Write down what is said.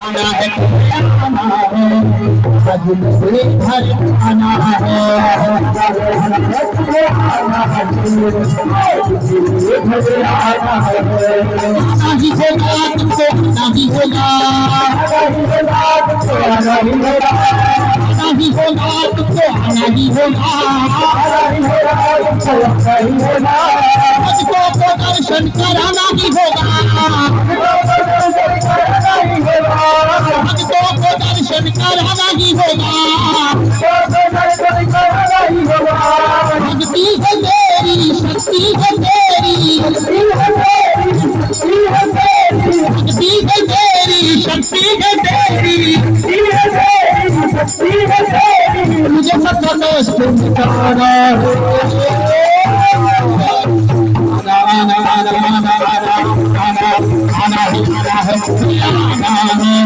आना है मुझे घर आना है नहीं होगा तुमको नहीं होगा नहीं होगा तुमको नहीं होगा मुझको तो दर्शन कराना ही होगा मुझको तो दर्शन कराना ही होगा भक्ति है मेरी शक्ति है मेरी भक्ति है मेरी शक्ति है मेरी मुझे सबका दोस्त आना है आना है